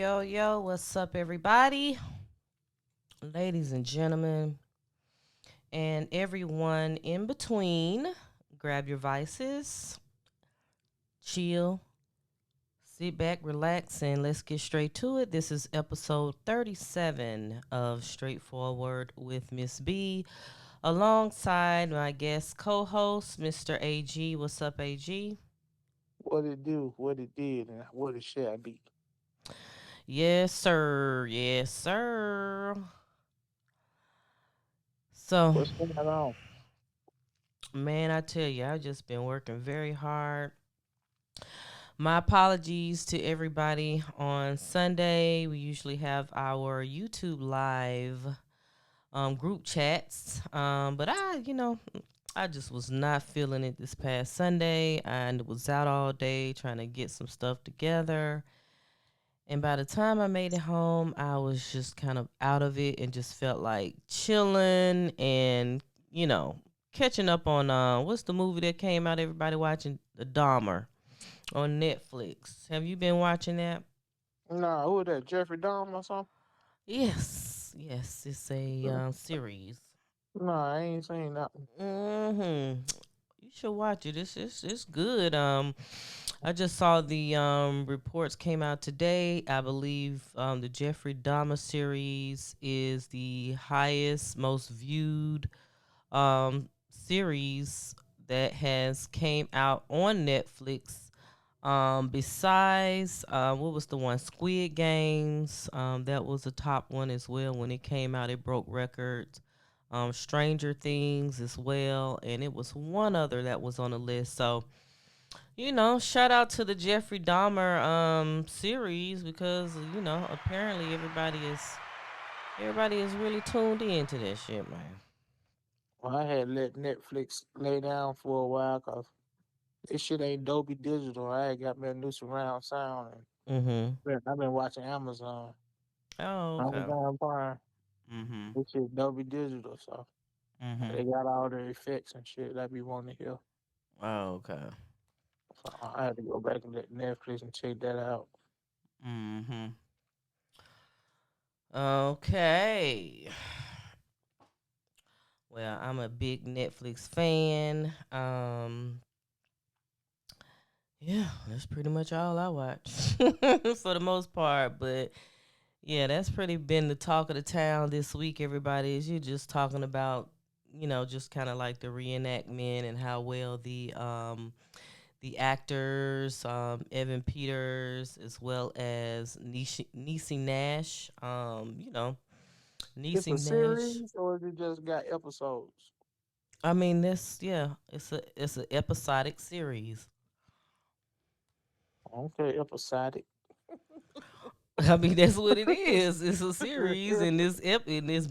Yo, what's up, everybody? Ladies and gentlemen, and everyone in between, grab your vices, chill, sit back, relax, and let's get straight to it. This is episode 37 of Straightforward with Ms.B, alongside my guest co host, Mr. AG. What's up, AG? What it do, what it did, and what it shall be. Yes, sir. Yes, sir. So, What's going on? man, I tell you, I've just been working very hard. My apologies to everybody on Sunday. We usually have our YouTube live group chats. But I just was not feeling it this past Sunday. I was out all day trying to get some stuff together. And by the time I made it home, I was just kind of out of it and just felt like chilling and, you know, catching up on what's the movie that came out everybody watching? The Dahmer on Netflix. Have you been watching that? Nah, who was that? Jeffrey Dahmer or something? Yes, it's a series. Nah, I ain't seen that one. Mhm. You should watch it. It's good. I just saw the reports came out today. I believe the Jeffrey Dahmer series is the highest, most viewed series that has came out on Netflix. Besides, what was the one? Squid Games. That was a top one as well. When it came out, it broke records. Stranger Things as well, and it was one other that was on the list. So, shout out to the Jeffrey Dahmer series because apparently everybody is really tuned into that shit, man. Well, I had let Netflix lay down for a while because this shit ain't Dolby Digital. I had got me a new surround sound, and Mhm. I've been watching Oh, okay. Amazon Prime. Mhm. This shit Dolby Digital, so Mhm. they got all the effects and shit that be wanting to hear. Oh, okay. So I had to go back and let Netflix and check that out. Mhm. Okay. Well, I'm a big Netflix fan. Yeah, that's pretty much all I watch for the most part. But yeah, that's pretty been the talk of the town this week. Everybody is you just talking about, just kind of like the reenactment and how well the actors, Evan Peters as well as Niecy Nash. It's Niecy a Nash. series, or is it just got episodes? I mean, it's a episodic series. Okay, episodic. I mean, that's what it is. It's a series, and this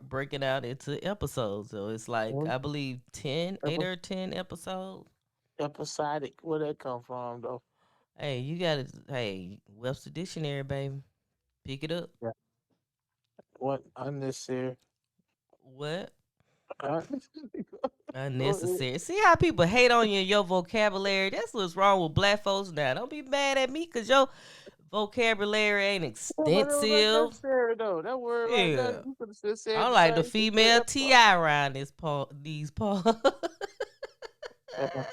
breaking out into episodes. So it's like I believe 10, 8 or 10 episodes. Episodic. Where that come from though? Hey, you got to Hey, Webster Dictionary, baby, pick it up. Yeah. What unnecessary? What Uh, unnecessary? See how people hate on you and your vocabulary. That's what's wrong with black folks now. Don't be mad at me because your vocabulary ain't but it was extensive. unnecessary though. That word right there, Yeah, you could have just said I'm the like the same thing for female Ti episode. around these Paul. Uh,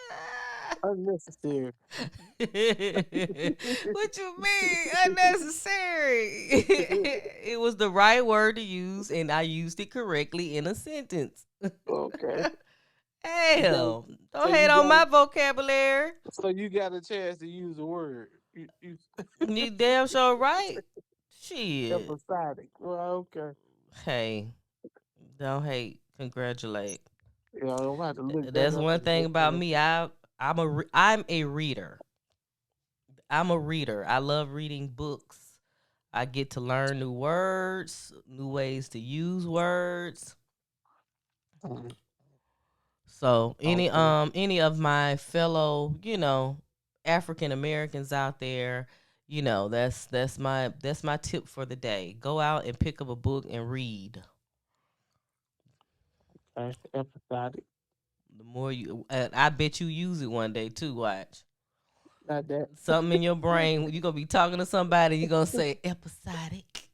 unnecessary. What you mean unnecessary? It was the right word to use, and I used it correctly in a sentence. Okay. You got Hell, so don't you hate on got my vocabulary. so you got a chance to use the word. You You damn sure right. Shit. episodic. Well, okay. Hey, don't hate. Congratulate. Yeah, I'm gonna have to look that That's up one and thing look about for me. I'm a reader. I'm a reader. I love reading books. I get to learn new words, new ways to use words. it. So Okay. any of my fellow, African Americans out there, that's my tip for the day. Go out and pick up a book and read. Okay. Episodic. I bet you use it one day too. Watch. Not that. Something in your brain. You're gonna be talking to somebody. You're gonna say episodic.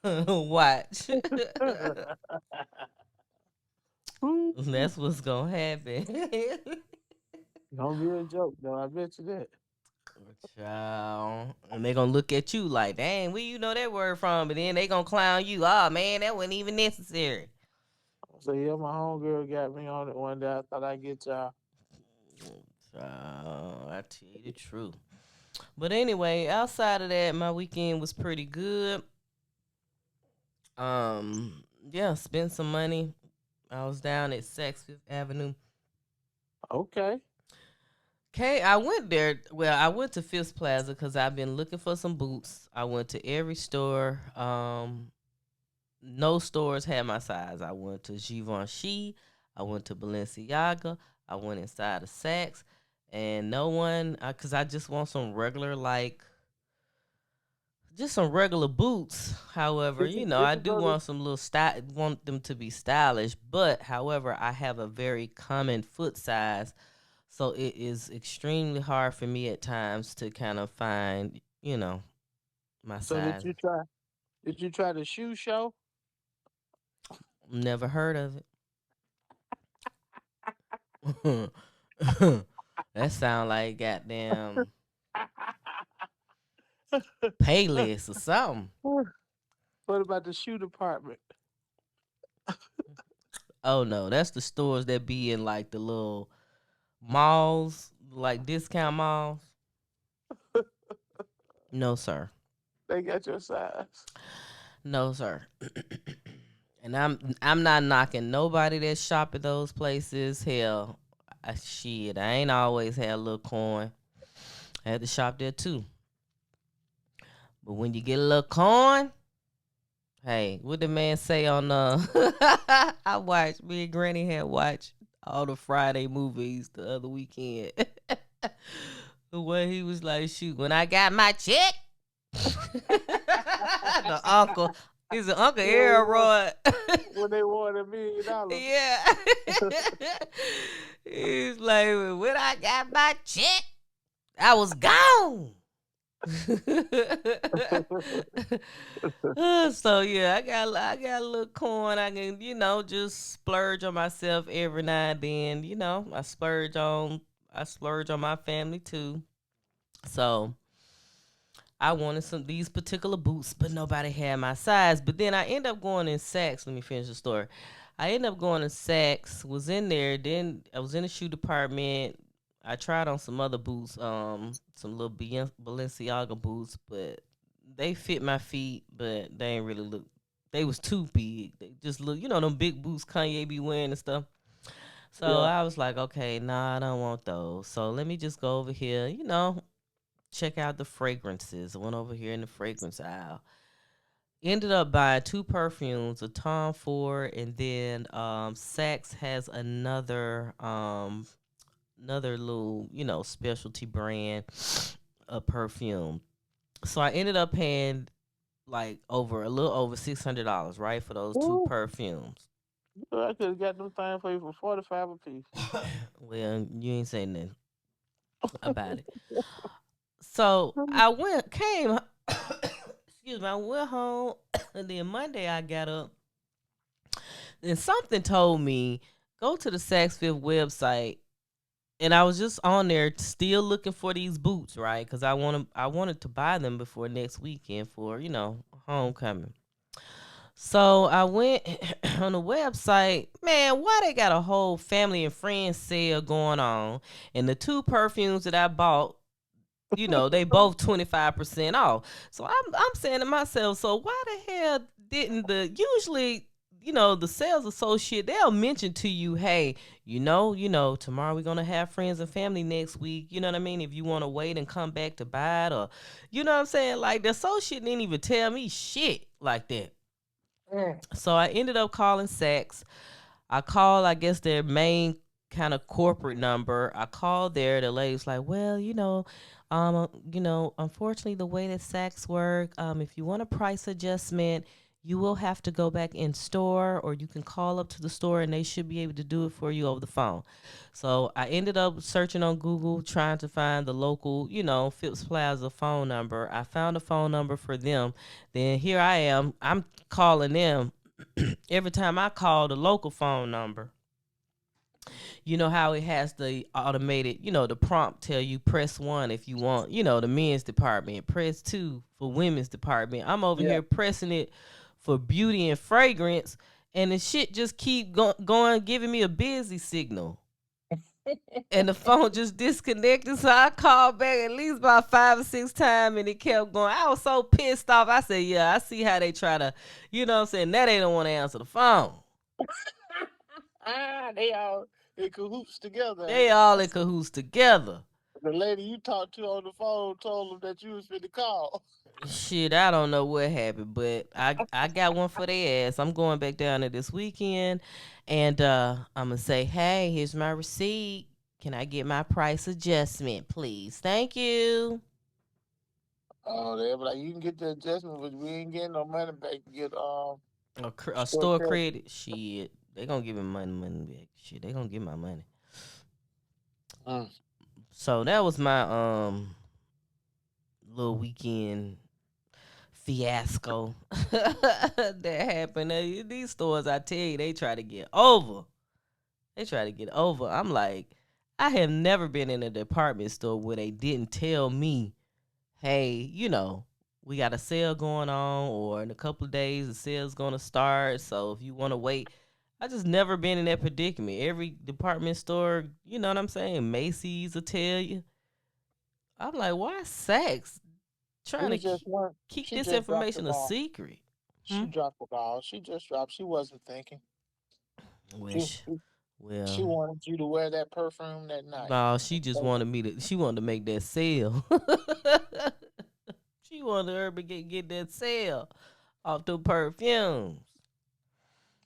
Watch. That's what's gonna happen. Don't be a joke, though. I bet you that. Child. And they gonna look at you like, dang, where you know that word from? But then they gonna clown you. Oh man, that wasn't even necessary. So yeah, my homegirl got me on it one day. I thought I'd get y'all. Child, I tell you the truth. But anyway, outside of that, my weekend was pretty good. Yeah, spent some money. I was down at Saks Fifth Avenue. Okay. Okay, I went there. Well, I went to Fifth Plaza because I've been looking for some boots. I went to every store. No stores had my size. I went to Givenchy. I went to Balenciaga. I went inside of Saks, and no one. Cause I just want some regular just some regular boots. However, Did I you do go to? want some little style, want them to be stylish. But however, I have a very common foot size, so it is extremely hard for me at times to kind of find, my So did size. you try? Did you try the shoe show? Never heard of it. That sound like goddamn Payless or something. What about the shoe department? Oh no, that's the stores that be in like the little malls, like discount malls. No, sir. They got your size. No, sir. And I'm not knocking nobody that shop at those places. Hell, shit, I ain't always had a little coin. I had to shop there too. But when you get a little coin, hey, what the man say on I watched, me and Granny had watched all the Friday movies the other weekend. The way he was like, shoot, when I got my check. The uncle. He's an Uncle When they want, Elroy. when they want $1 million. Yeah. He's like, when I got my check, I was gone. So yeah, I got a little coin. I can, just splurge on myself every now and then. I splurge on my family too. So I wanted some these particular boots, but nobody had my size. But then I end up going in Saks. Let me finish the story. I ended up going to Saks, was in there, then I was in the shoe department. I tried on some other boots, some little Balenciaga boots, but they fit my feet, but they ain't really look. They was too big. They just look, them big boots Kanye be wearing and stuff. So Yeah. I was like, okay, nah, I don't want those. So let me just go over here, check out the fragrances. I went over here in the fragrance aisle. Ended up buying two perfumes, a Tom Ford, and then Saks has another little, specialty brand of perfume. So I ended up paying like over a little over $600, right, for those two Woo. perfumes. I could have got them things for you for 45 a piece. Well, you ain't saying nothing about it. So I came, excuse me, I went home, and then Monday I got up, and something told me go to the Saks Fifth website, and I was just on there still looking for these boots, right? Because I wanted to buy them before next weekend for homecoming. So I went on the website. Man, why they got a whole family and friends sale going on, and the two perfumes that I bought, they both 25% off. So I'm saying to myself, so why the hell didn't usually, the sales associate, they'll mention to you, hey, tomorrow we're gonna have friends and family next week. You know what I mean? If you want to wait and come back to buy it, or you know what I'm saying? Like the associate didn't even tell me shit like that. Mm. So I ended up calling Saks. I called, I guess, their main kind of corporate number. I called there. The lady's like, well, unfortunately, the way that Saks work, if you want a price adjustment, you will have to go back in store, or you can call up to the store and they should be able to do it for you over the phone. So I ended up searching on Google trying to find the local, Phipps Plaza phone number. I found a phone number for them. Then here I am. I'm calling them. Every time I call the local phone number, you know how it has the automated, the prompt tell you press one if you want, the men's department, press two for women's department. I'm over Yeah. here pressing it for beauty and fragrance, and the shit just keep going, giving me a busy signal. And the phone just disconnected, so I called back at least about 5 or 6 times, and it kept going. I was so pissed off. I said, "Yeah, I see how they try to, you know what I'm saying? Now they don't want to answer the phone. They all in cahoots together, ain't They it? all in cahoots together." The lady you talked to on the phone told them that you was finna call. Shit, I don't know what happened, but I got one for their ass. I'm going back down there this weekend, and I'm gonna say, hey, here's my receipt. Can I get my price adjustment, please? Thank you. Oh, they were like, you can get the adjustment, but we ain't getting no money back to get A store store credit. credit. Shit, they gonna give me money back. Shit, they gonna get my money. Mm. So that was my little weekend fiasco that happened. These stores, I tell you, they try to get over. They try to get over. I'm like, I have never been in a department store where they didn't tell me, hey, we got a sale going on, or in a couple of days the sale's gonna start. So if you want to wait, I just never been in that predicament. Every department store, you know what I'm saying? Macy's will tell you. I'm like, why Saks It trying to was just one. keep She this just dropped the information a ball. secret? Hmm? She dropped the ball. She just dropped. She wasn't thinking. She Wish. she, Well, she wanted you to wear that perfume that night. no, she just wanted me to. She wanted to make that sale. She wanted her to get that sale off the perfumes.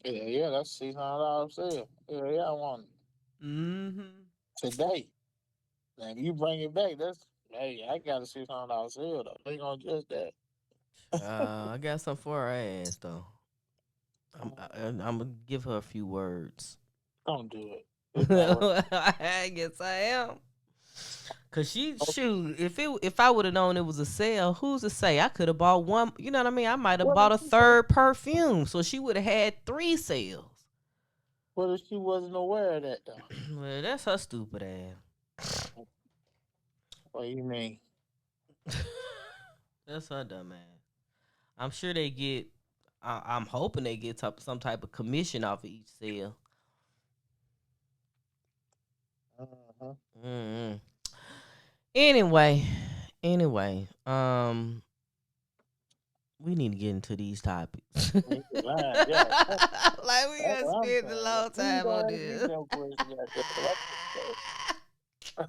Yeah, yeah, that's $600 sale. Yeah, yeah, I want it Mm-hmm. today. Now, if you bring it back, that's hey, I got a $600 sale though. They gonna adjust that. I got something for her ass though. I'm gonna give her a few words. Don't do it. It's not worth. I guess I am. Cause she shoot, if I would have known it was a sale, who's to say I could have bought one? You know what I mean? I might have What bought if a she said? third perfume, so she would have had three sales. What if she wasn't aware of that though? Well, that's her stupid ass. What do you mean? That's her dumb ass. I'm sure they get. I'm hoping they get some type of commission off of each sale. Uh-huh. Mm. Anyway, we need to get into these topics. Like You lying, yeah. we That's gonna what I'm spend a saying. long Please time on don't ask me this. no questions like that. What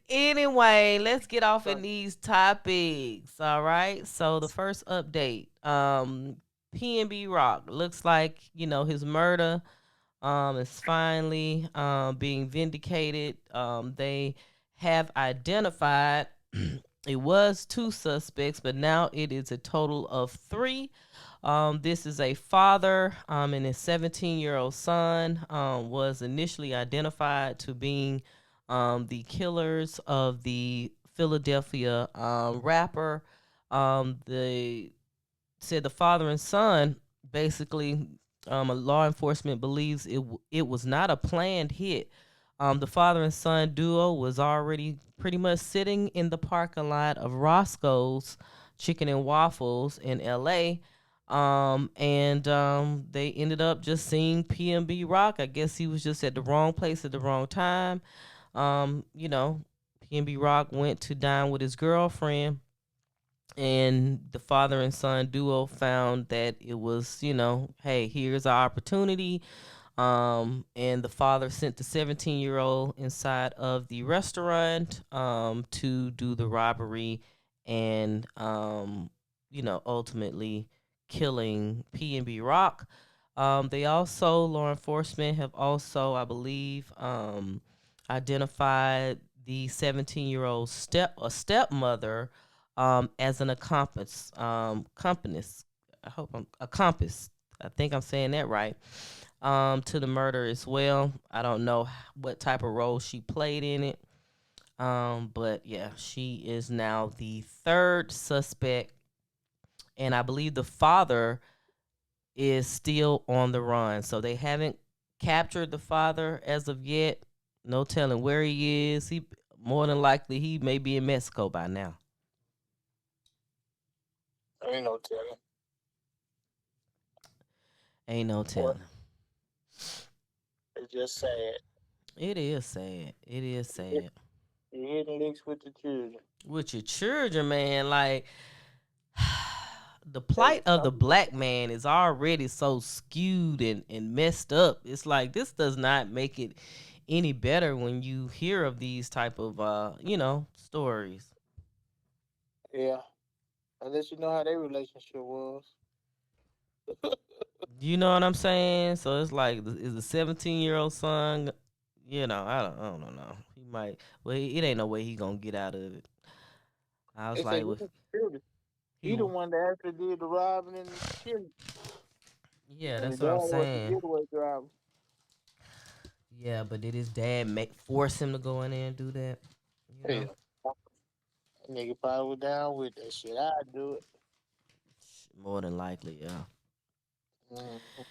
Anyway, let's get off in the these topics. All right. So the first update, PNB Rock looks like his murder is finally being vindicated. They have identified it was two suspects, but now it is a total of three. This is a father and his 17-year-old son was initially identified to being the killers of the Philadelphia rapper. The said the father and son basically law enforcement believes it was not a planned hit. The father and son duo was already pretty much sitting in the parking lot of Roscoe's Chicken and Waffles in L.A. And they ended up just seeing PNB Rock. I guess he was just at the wrong place at the wrong time. You know, PNB Rock went to dine with his girlfriend, and the father and son duo found that it was, hey, here's our opportunity. And the father sent the 17-year-old inside of the restaurant to do the robbery and, ultimately killing PNB Rock. They also, law enforcement have also, I believe, identified the 17-year-old stepmother as an accomplice. I hope I'm accomplice. I think I'm saying that right. To the murder as well. I don't know what type of role she played in it. But yeah, she is now the third suspect, and I believe the father is still on the run. So they haven't captured the father as of yet. No telling where he is. He more than likely he may be in Mexico by now. Ain't no telling. Ain't no Well, telling. it's just sad. It is sad. It is Hit- sad. You hitting licks with the children. With your children, man, like the Hey, plight of some the people, black man is already so skewed and messed up. It's like this does not make it any better when you hear of these type of stories. yeah. Unless you know how their relationship was. You know what I'm saying? So it's like is a 17-year-old son, I don't know. He might well it ain't no way he gonna get out of it. I They was say like he with was killed. he He the one that actually did the robbing and killing. yeah, And the that's dad what I'm was the saying. getaway driver. Yeah, but did his dad make force him to go in there and do that? You know? Hell, nigga probably was down with that shit. I'd do it. More than likely, yeah. Mm-hmm.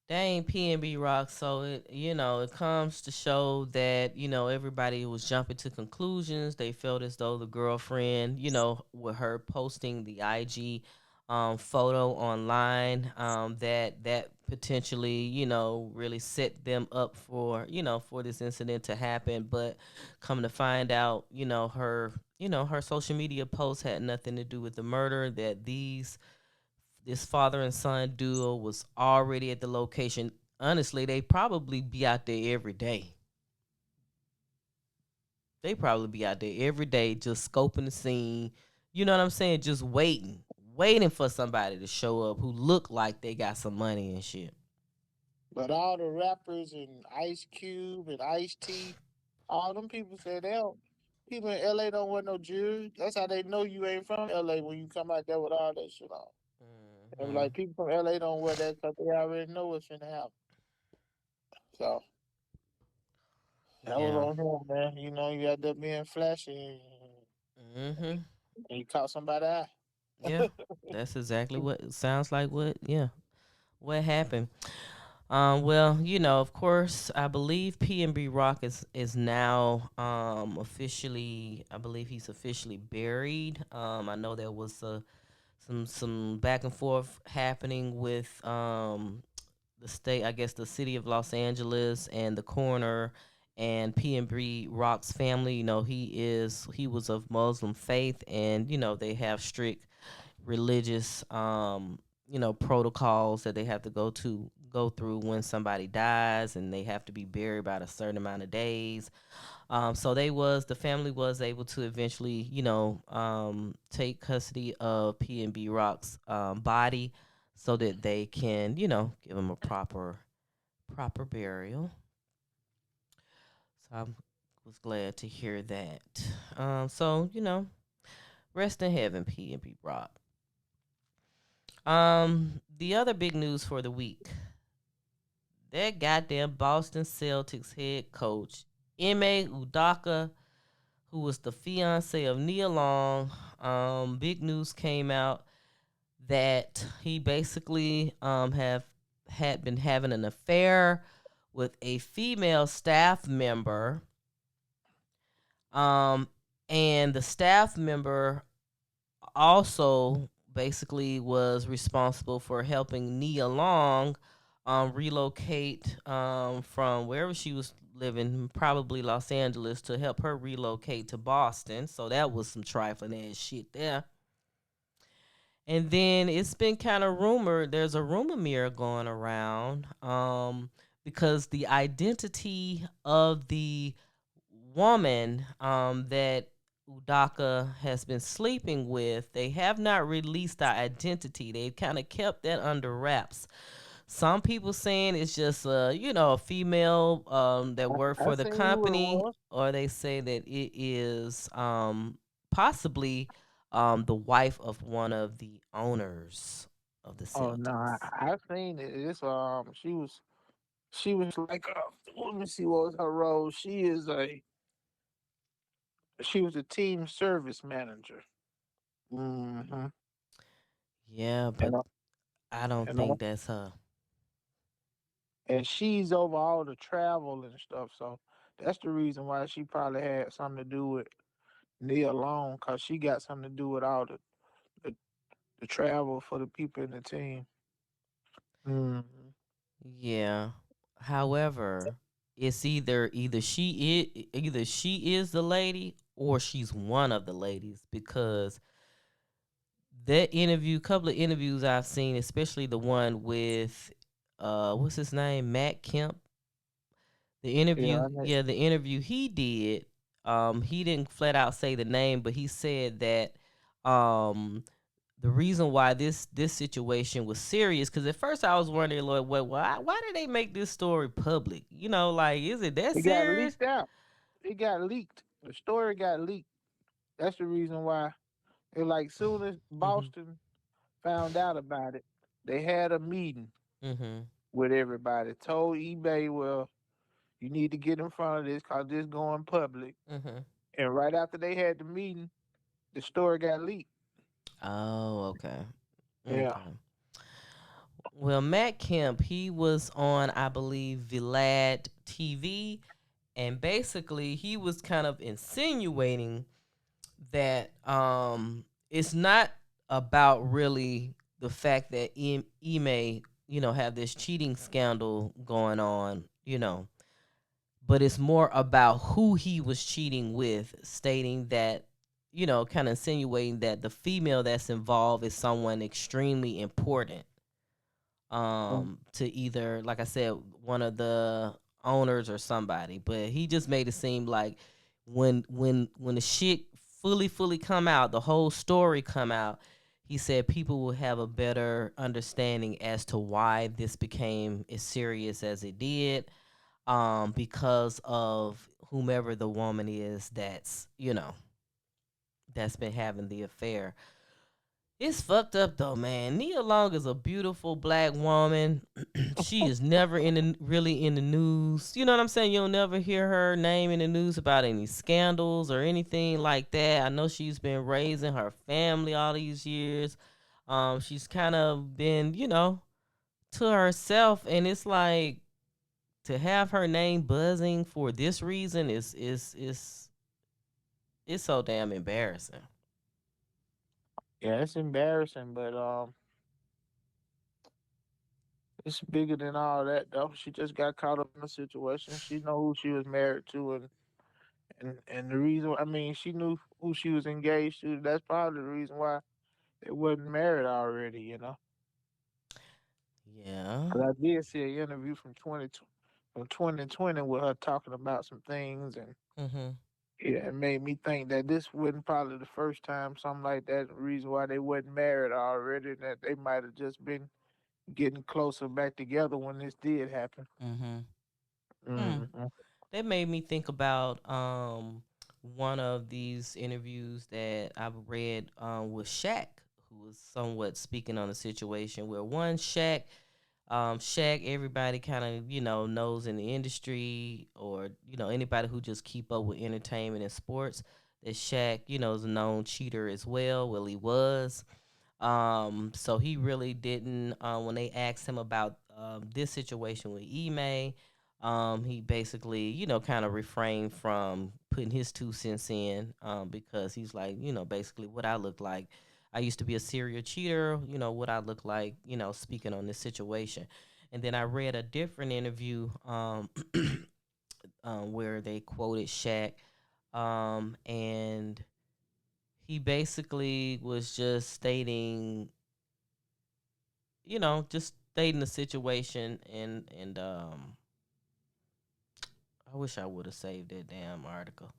They ain't PNB Rock, so it comes to show that everybody was jumping to conclusions. They felt as though the girlfriend, with her posting the IG photo online, that potentially really set them up for this incident to happen. But come to find out, her social media post had nothing to do with the murder. That this father and son duo was already at the location. Honestly, they probably be out there every day. They probably be out there every day just scoping the scene. You know what I'm saying? Just waiting for somebody to show up who look like they got some money and shit. But all the rappers and Ice Cube and Ice T, all them people say they don't. People in LA don't wear no jewelry. That's how they know you ain't from LA when you come out there with all that shit on. And Hmm. like people from LA don't wear that because they already know what's finna happen. So that was Yeah. on him, man. You know, you had to being flashy Hmm. and you caught somebody eye. Yeah. That's exactly what it sounds like. What happened? Well, of course, I believe PNB Rock is now officially. I believe he's officially buried. I know there was some back and forth happening with the state. I guess the city of Los Angeles and the coroner and PNB Rock's family. He was of Muslim faith, and they have strict religious protocols that they have to go through when somebody dies, and they have to be buried by a certain amount of days. So the family was able to eventually take custody of PNB Rock's body so that they can give him a proper burial. So I was glad to hear that. So rest in heaven, PNB Rock. The other big news for the week: that goddamn Boston Celtics head coach Ime Udoka, who was the fiance of Nia Long. Big news came out that he basically have had been having an affair with a female staff member. Um, and the staff member also basically was responsible for helping Nia Long relocate from wherever she was living, probably Los Angeles, to help her relocate to Boston. So that was some trifling ass shit there. And then it's been kind of rumored, there's a rumor mirror going around because the identity of the woman that Udaka has been sleeping with, they have not released the identity. They've kind of kept that under wraps. Some people saying it's just a female that worked I for the seen who it company, was. or they say that it is possibly the wife of one of the owners. of the Oh no, Celtics. I've seen it. It's she was like let me see what was her role. She was a team service manager. Mm-hmm. Yeah, but And I don't and think that's her. and she's over all the travel and stuff. So that's the reason why she probably had something to do with Nia Long, cause she got something to do with all the, the travel for the people in the team. Mm-hmm. Yeah. However, it's either she is the lady or she's one of the ladies because that interview, couple of interviews I've seen, especially the one with what's his name, Matt Kemp. Yeah, I know. The interview he did, he didn't flat out say the name, but he said that um the reason why this situation was serious, because at first I was wondering, Lord, why did they make this story public? Like, is it that It got serious? leaked out. It got leaked. The story got leaked. That's the reason why. It like soon as Mhm. Boston found out about it, they had a meeting Mhm. with everybody. Told eBay, well, you need to get in front of this because this going public. Mhm. And right after they had the meeting, the story got leaked. Oh, okay. Yeah. Okay. Well, Matt Kemp, he was on, I believe, Vlad TV, and basically he was kind of insinuating that it's not about really the fact that Ime, have this cheating scandal going on, but it's more about who he was cheating with, stating that, kind of insinuating that the female that's involved is someone extremely important, Mm. to either, like I said, one of the owners or somebody. But he just made it seem like when the shit fully come out, the whole story come out, he said people will have a better understanding as to why this became as serious as it did, because of whomever the woman is that's been having the affair. It's fucked up though, man. Nia Long is a beautiful black woman. She is never really in the news. You know what I'm saying? You'll never hear her name in the news about any scandals or anything like that. I know she's been raising her family all these years. She's kind of been, to herself, and it's like, to have her name buzzing for this reason is so damn embarrassing. Yeah, it's embarrassing, but it's bigger than all that though. She just got caught up in the situation. She know who she was married to, and the reason, I mean, she knew who she was engaged to. That's probably the reason why they wasn't married already, you know. Yeah. 'Cause I did see an interview from 2020 with her talking about some things, and Mhm. yeah, it made me think that this wasn't probably the first time something like that. The reason why they wasn't married already, that they might have just been getting closer back together when this did happen. Mhm. Hmm. Hmm. That made me think about one of these interviews that I've read with Shaq, who was somewhat speaking on the situation where one Shaq, everybody kind of knows in the industry, or anybody who just keep up with entertainment and sports, that Shaq is a known cheater as well. Well, he was. So he really didn't. When they asked him about this situation with Ime, he basically, kind of refrained from putting his 2 cents in, because he's like, basically what I look like. I used to be a serial cheater. What I look like. Speaking on this situation, and then I read a different interview, where they quoted Shaq, and he basically was just stating, just stating the situation, and I wish I would have saved that damn article.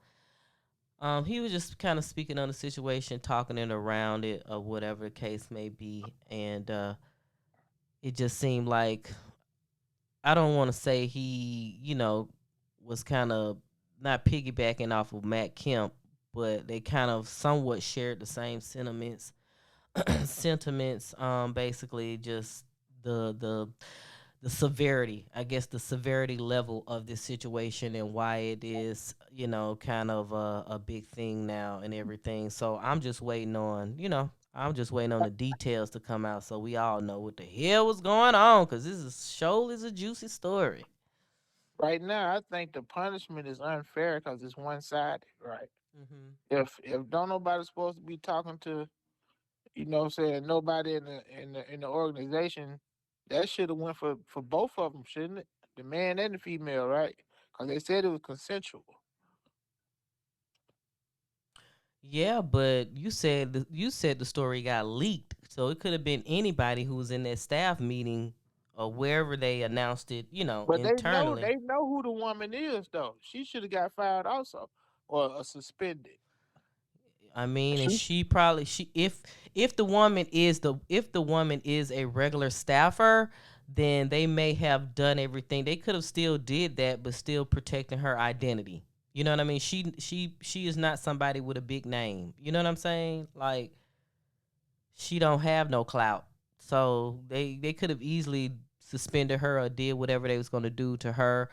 He was just kind of speaking on the situation, talking it around it, or whatever the case may be, and it just seemed like, I don't want to say he, was kind of not piggybacking off of Matt Kemp, but they kind of somewhat shared the same sentiments, sentiments. Basically, just the the the severity, I guess, the severity level of this situation and why it is, kind of a big thing now and everything. So I'm just waiting on, I'm just waiting on the details to come out so we all know what the hell was going on because this is show is a juicy story. Right now, I think the punishment is unfair because it's one sided, right? Hmm. If don't nobody supposed to be talking to, saying nobody in the organization, that should have went for both of them, shouldn't it? The man and the female, right? Because they said it was consensual. Yeah, but you said the story got leaked, so it could have been anybody who was in that staff meeting or wherever they announced it, But they know internally. they know who the woman is though. She should have got fired also, or suspended. I mean, and She, she probably she if the woman is a regular staffer, then they may have done everything. They could have still did that, but still protecting her identity. You know what I mean? She is not somebody with a big name. You know what I'm saying? Like she don't have no clout, so they could have easily suspended her or did whatever they was gonna do to her.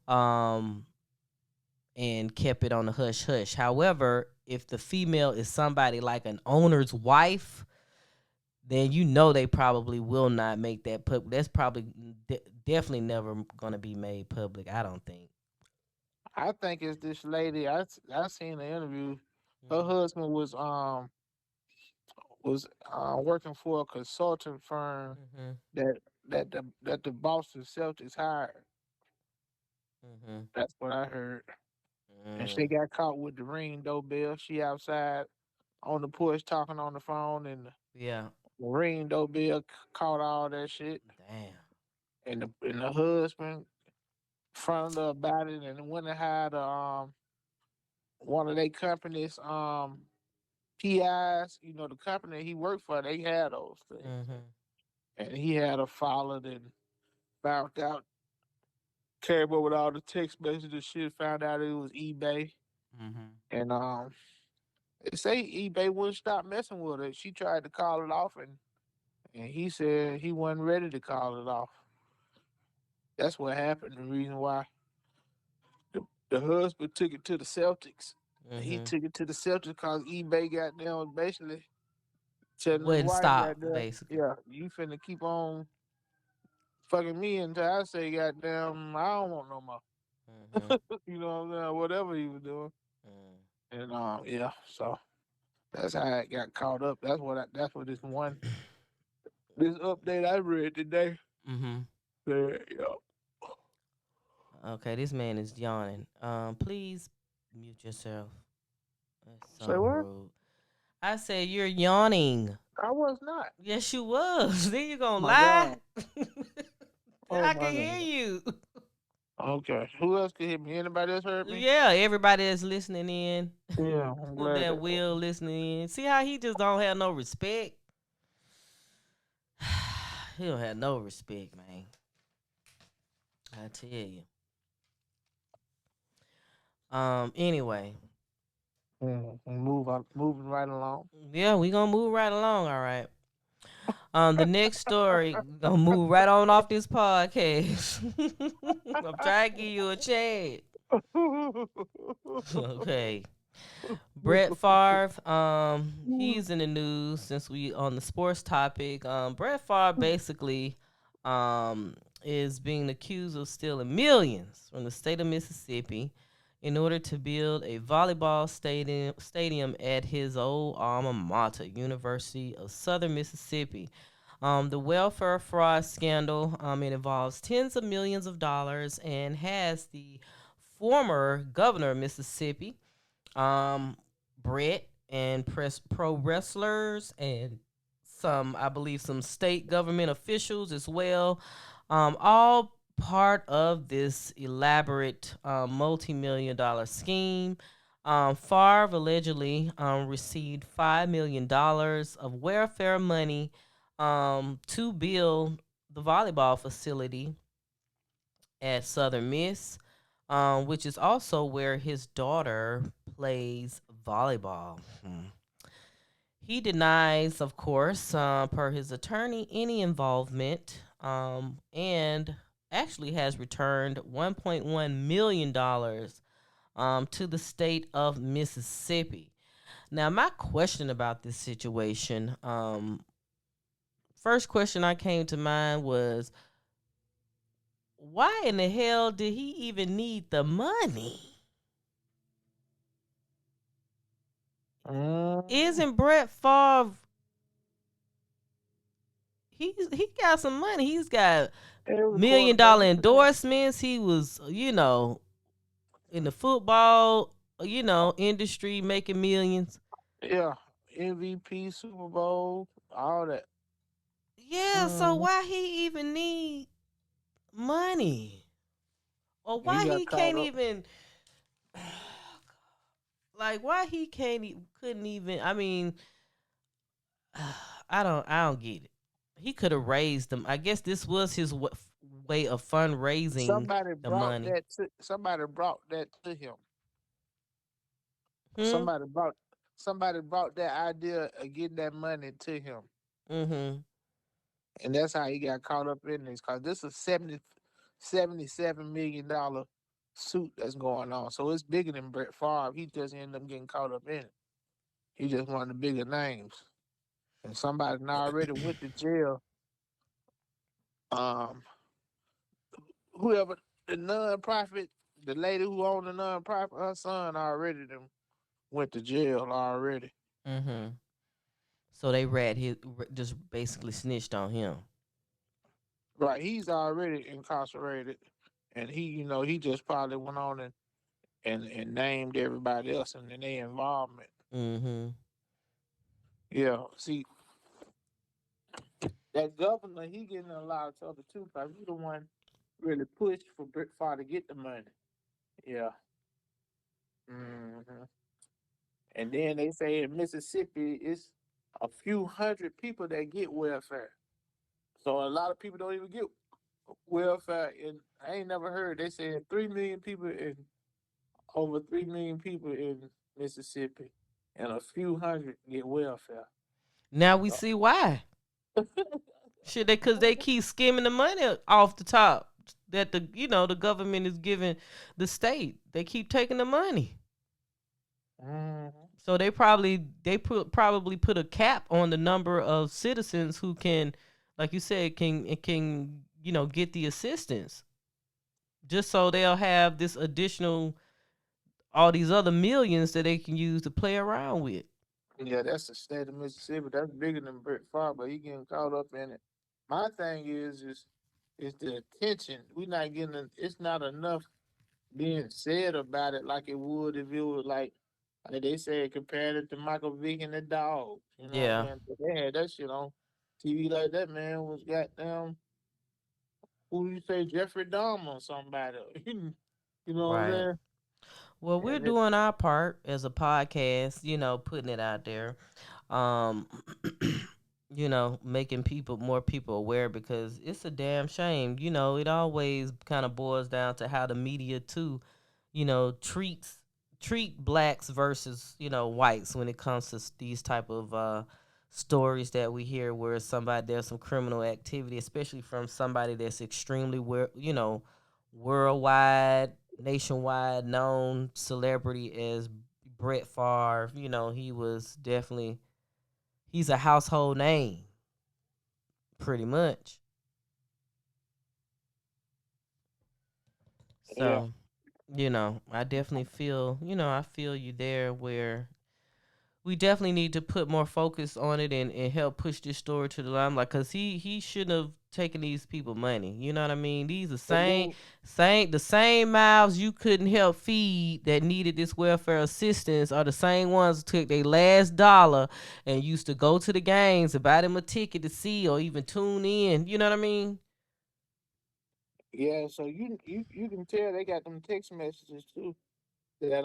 Um, and kept it on the hush hush. However, if the female is somebody like an owner's wife, then they probably will not make that public. That's probably definitely never going to be made public. I don't think. I think it's this lady. I seen the interview. Her Mhm. husband was working for a consulting firm Mhm. that the Boston Celtics hired. Mhm. That's what I heard. And she Mm. got caught with the ring doorbell. She outside on the porch talking on the phone, and the Yeah. ring doorbell caught all that shit. Damn. And the husband fronted her about it, and went and hired one of their companies PIs. The company he worked for, they had those things, Mhm. and he had her followed and found out. Came up with all the text messages. Shit, found out it was eBay, Mhm. and they say eBay wouldn't stop messing with her. She tried to call it off, and he said he wasn't ready to call it off. That's what happened. The reason why the husband took it to the Celtics. He Mhm. took it to the Celtics because eBay got down basically telling his Wouldn't wife, stop goddamn, basically. yeah, you finna keep on fucking me until I say, goddamn, I don't want no more. Mhm. You know what I'm saying? Whatever he was doing. Mm. And yeah, so that's how it got caught up. That's what this update I read today Mhm. said, yo. Okay, this man is yawning. Please mute yourself. That's Say so what? rude. I said you're yawning. I was not. Yes, you was. Then you gonna My lie? God. Oh I my can hear God. you. Okay. Who else could hit me? Anybody else heard me? Yeah, everybody that's listening in, Yeah, I'm glad that that. will listening in. See how he just don't have no respect. He don't have no respect, man. I tell you. Anyway, Moving right along. yeah, we gonna move right along. All right. The next story gonna move right on off this podcast. I'm trying to give you a chance. Okay. Brett Favre, he's in the news since we on the sports topic. Brett Favre basically, is being accused of stealing millions from the state of Mississippi in order to build a volleyball stadium at his old alma mater, University of Southern Mississippi. The welfare fraud scandal, it involves tens of millions of dollars and has the former governor of Mississippi, um, Brett, and pro wrestlers and I believe, some state government officials as well. All part of this elaborate, multi-million dollar scheme. Favre allegedly, received $5 million of welfare money, to build the volleyball facility at Southern Miss, which is also where his daughter plays volleyball. He denies, of course, per his attorney, any involvement, and actually has returned $1.1 million to the state of Mississippi. Now, my question about this situation, first question I came to mind was, why in the hell did he even need the money? Mm, Isn't Brett Favre? He got some money. He's got every $1 million quarterback, endorsements. He was, in the football, industry making millions. yeah, MVP, Super Bowl, all that. Yeah, so Mm, why he even need money? Or he why got he caught can't up. even like why he can't couldn't even I mean I don't get it. He could have raised them. I guess this was his way of fundraising the money. Somebody brought that to him. Hmm. Somebody brought somebody brought that idea of getting that money to him. Mm-hmm. And that's how he got caught up in this. Cause this is $77 million suit that's going on. So it's bigger than Brett Favre. He just ended up getting caught up in it. He just one of the bigger names. And somebody now already went to jail. Um, whoever the nonprofit, the lady who owned the nonprofit, her son already them went to jail already. Mm-hmm. So they just basically snitched on him. Right, he's already incarcerated, and he just probably went on and named everybody else and in their involvement. Mm-hmm. Yeah, see that governor, he getting a lot of trouble too, cause he the one really pushed for Brett Favre to get the money. Yeah. Hmm. And then they say in Mississippi, it's a few hundred people that get welfare. So a lot of people don't even get welfare. And I ain't never heard. They said 3 million people in over 3 million people in Mississippi, and a few hundred get welfare. Now we So, see why. Shit, because they keep skimming the money off the top that the government is giving the state. They keep taking the money. mhm. So probably put a cap on the number of citizens who can, like you said, can get the assistance. Just so they'll have this additional all these other millions that they can use to play around with. Yeah, that's the state of Mississippi. That's bigger than Brett Favre, but he getting caught up in it. My thing is the attention. We not getting. It's not enough being said about it like it would if it was like they said compared it to Michael Vick and the dog. You know what I'm Yeah, saying? But they had that shit on TV like that man was goddamn who you say Jeffrey Dahmer or somebody. You know what I'm right. saying? Well, we're And it, doing our part as a podcast, putting it out there. Um, making more people aware because it's a damn shame. It always kind of boils down to how the media too, treat blacks versus, whites when it comes to these type of stories that we hear where there's some criminal activity, especially from somebody that's extremely worldwide, nationwide known celebrity as Brett Favre. He's a household name, pretty much. yeah, So, I definitely I feel you there where we definitely need to put more focus on it and help push this story to the limelight because he shouldn't have taken these people money. You know what I mean? These the and same mouths you couldn't help feed that needed this welfare assistance are the same ones who took their last dollar and used to go to the games and buy them a ticket to see or even tune in. You know what I mean? yeah. So you can tell they got them text messages too that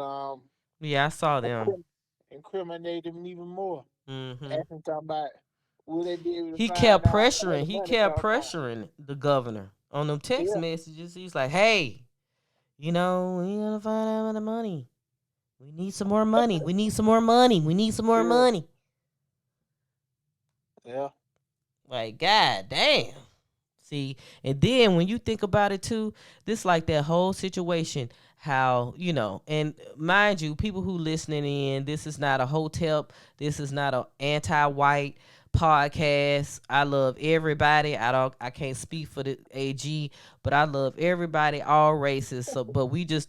Yeah, I saw them. incriminate them even more. Hmm. Asking talking about will they be able to He find kept out where pressuring. the He money kept come from? pressuring the governor on them text Yeah, messages. He's like, "Hey, we gotta find out the money. We need some more money. We need some more money. We need some more yeah. money." Yeah. Like, god damn. See, and then when you think about it too, this like that whole situation, how, and mind you, people who listening in, this is not a hotel, this is not a anti-white podcast. I love everybody. I can't speak for the AG, but I love everybody, all races. So, but we just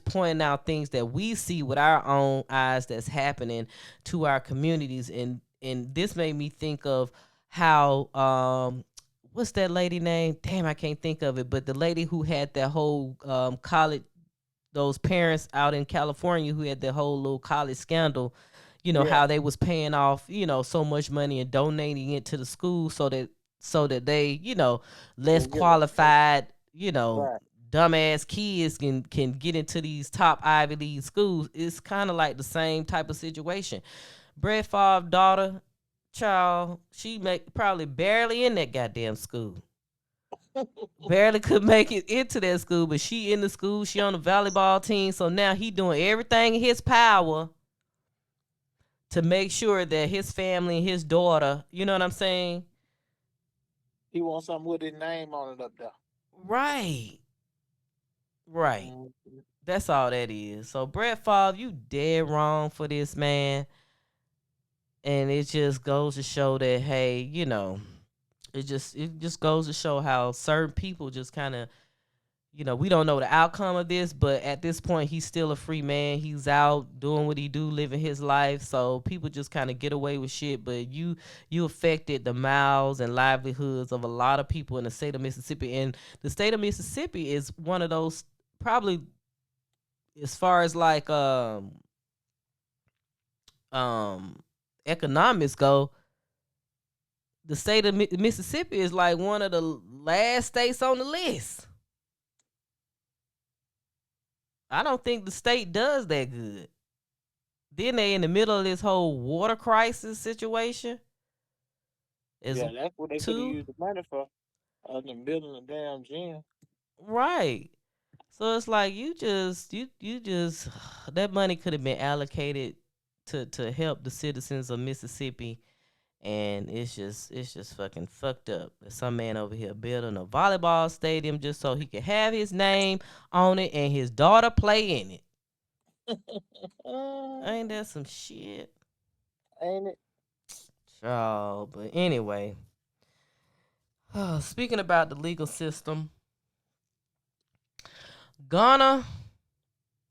pointing out things that we see with our own eyes that's happening to our communities, and this made me think of how what's that lady name? Damn, I can't think of it. But the lady who had that whole college, those parents out in California who had the whole little college scandal. Yeah. How they was paying off, so much money and donating it to the school so that they, less Can get a qualified, right. dumbass kids can get into these top Ivy League schools. It's kind of like the same type of situation. Brett Favre daughter, child, she make probably barely in that goddamn school. Barely could make it into that school, but she in the school. She on the volleyball team, so now he doing everything in his power to make sure that his family and his daughter, you know what I'm saying? He wants something with his name on it up there. Right, right. Mhm. That's all that is. So Brett Favre, you dead wrong for this, man. And it just goes to show that, hey, it just goes to show how certain people just kind of, we don't know the outcome of this, but at this point he's still a free man. He's out doing what he do, living his life. So people just kind of get away with shit, but you affected the mouths and livelihoods of a lot of people in the state of Mississippi. And the state of Mississippi is one of those, probably, as far as like um economics go, the state of Mississippi is like one of the last states on the list. I don't think the state does that good. Then they in the middle of this whole water crisis situation is Yeah, that's what they could have too. used the money for. Other than building a damn gym. Right. So it's like you just that money could have been allocated to help the citizens of Mississippi, and it's just fucking fucked up. There's some man over here building a volleyball stadium just so he can have his name on it and his daughter play in it. Ain't that some shit? Ain't it? Oh, but anyway, speaking about the legal system, Ghana,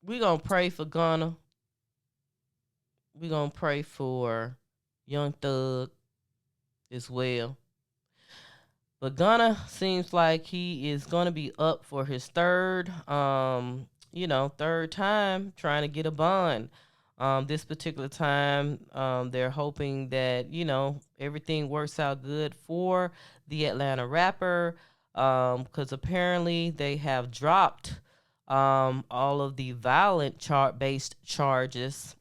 we gonna pray for Ghana. We gonna pray for Young Thug as well. But Ghana seems like he is gonna be up for his third time trying to get a bond. This particular time, they're hoping that everything works out good for the Atlanta rapper, because apparently they have dropped all of the violent based charges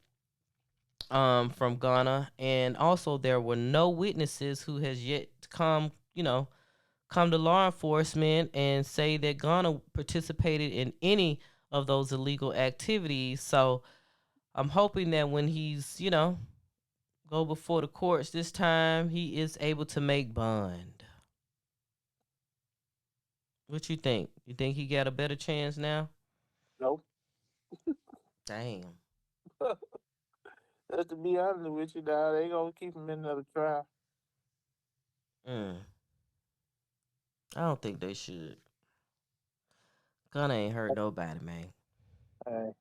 from Ghana, and also there were no witnesses who has yet come to law enforcement and say that Ghana participated in any of those illegal activities. So I'm hoping that when he's, go before the courts this time, he is able to make bond. What you think? You think he got a better chance now? Nope. Damn. Just to be honest with you, dog, they gonna keep him in another trial. Mm, I don't think they should. Ghana ain't hurt nobody, man. Hey,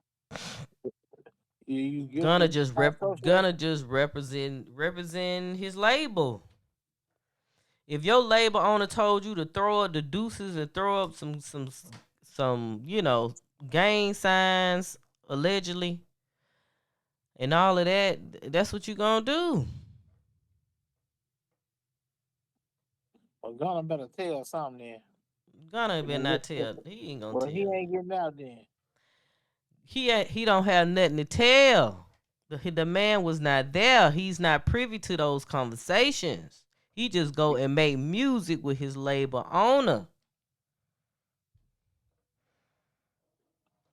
you Ghana guilty just by rep Ghana association. just represent his label. If your label owner told you to throw up the deuces and throw up some gang signs allegedly and all of that, that's what you gonna do. Well, gonna better tell something then. Ghana If better it- not if- tell. He ain't gonna Well, he tell. ain't getting out then. He don't have nothing to tell. The man was not there. He's not privy to those conversations. He just go and make music with his label owner.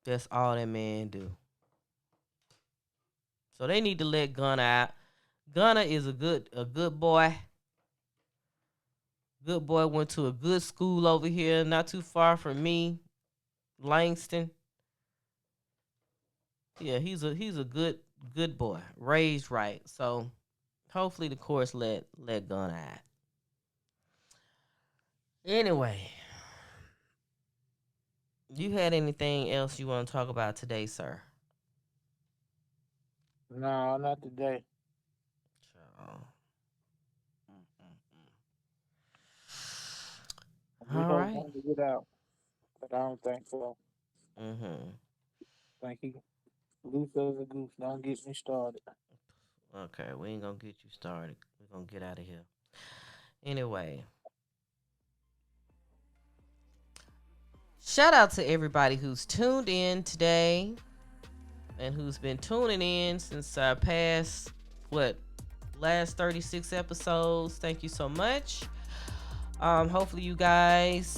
That's all that man do. So they need to let Gunna out. Gunna is a good boy. Good boy went to a good school over here, not too far from me, Langston. Yeah, he's a good boy, raised right. So hopefully the courts let gun out. Anyway, you had anything else you want to talk about today, sir? No, not today. Child. We All hope right. one to get out, but I don't think so. Mhm. Think he loose as a goose. Don't get me started. Okay, we ain't gonna get you started. We're gonna get out of here. Anyway, shout out to everybody who's tuned in today and who's been tuning in since our past what last 36 episodes. Thank you so much. Hopefully you guys,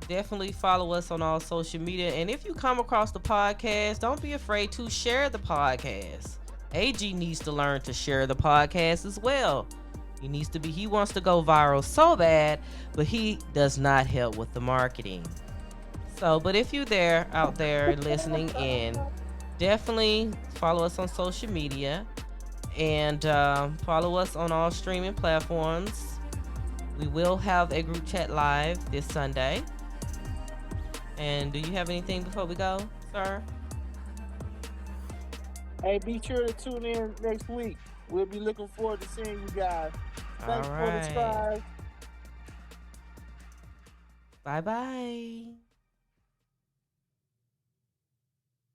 definitely follow us on all social media. And if you come across the podcast, don't be afraid to share the podcast. AG needs to learn to share the podcast as well. He wants to go viral so bad, but he does not help with the marketing. So, but if you're out there listening in, definitely follow us on social media and follow us on all streaming platforms. We will have a group chat live this Sunday. And do you have anything before we go, sir? Hey, be sure to tune in next week. We'll be looking forward to seeing you guys. All Thanks for the right. try. Bye bye.